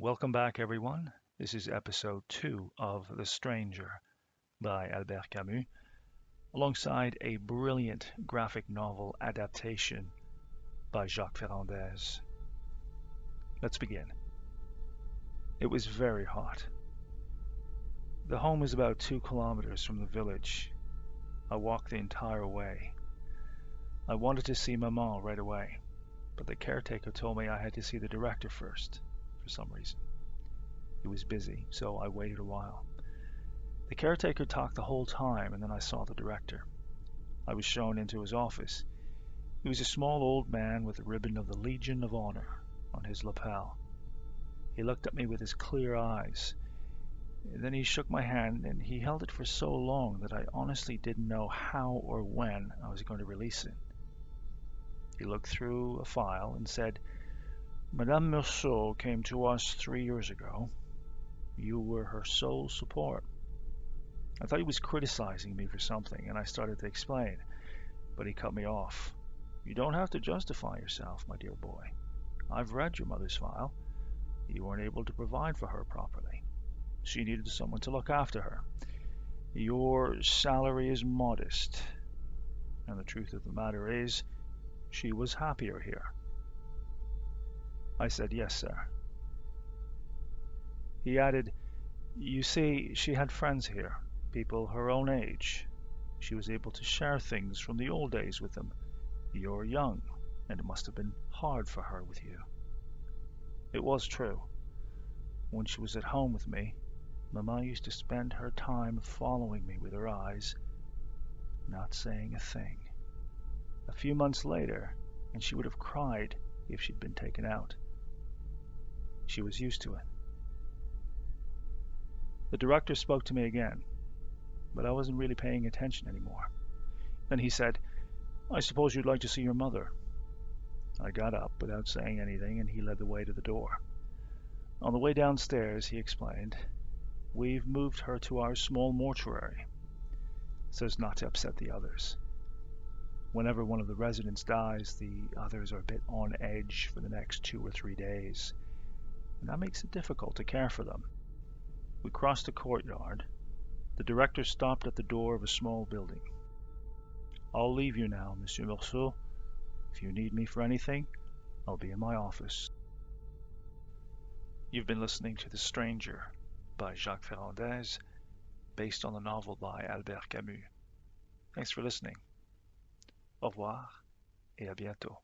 Welcome back, everyone. This is episode 2 of The Stranger by Albert Camus, alongside a brilliant graphic novel adaptation by Jacques Ferrandez. Let's begin. It was very hot. The home is about 2 kilometers from the village. I walked the entire way. I wanted to see Maman right away, but the caretaker told me I had to see the director first, for some reason. He was busy, so I waited a while. The caretaker talked the whole time, and then I saw the director. I was shown into his office. He was a small old man with a ribbon of the Legion of Honor on his lapel. He looked at me with his clear eyes. Then he shook my hand, and he held it for so long that I honestly didn't know how or when I was going to release it. He looked through a file and said, "Madame Meursault came to us 3 years ago. You were her sole support." I thought he was criticizing me for something, and I started to explain, but he cut me off. "You don't have to justify yourself, my dear boy. I've read your mother's file. You weren't able to provide for her properly. She needed someone to look after her. Your salary is modest, and the truth of the matter is, she was happier here." I said, "Yes, sir." He added, "You see, she had friends here, people her own age. She was able to share things from the old days with them. You're young, and it must have been hard for her with you." It was true. When she was at home with me, Mama used to spend her time following me with her eyes, not saying a thing. A few months later, and she would have cried if she'd been taken out. She was used to it. The director spoke to me again, but I wasn't really paying attention anymore. Then he said, "I suppose you'd like to see your mother." I got up without saying anything, and he led the way to the door. On the way downstairs, he explained, "We've moved her to our small mortuary, so as not to upset the others. Whenever one of the residents dies, the others are a bit on edge for the next 2 or 3 days, and that makes it difficult to care for them." We crossed the courtyard. The director stopped at the door of a small building. "I'll leave you now, Monsieur Meursault. If you need me for anything, I'll be in my office." You've been listening to The Stranger by Jacques Ferrandez, based on the novel by Albert Camus. Thanks for listening. Au revoir et à bientôt.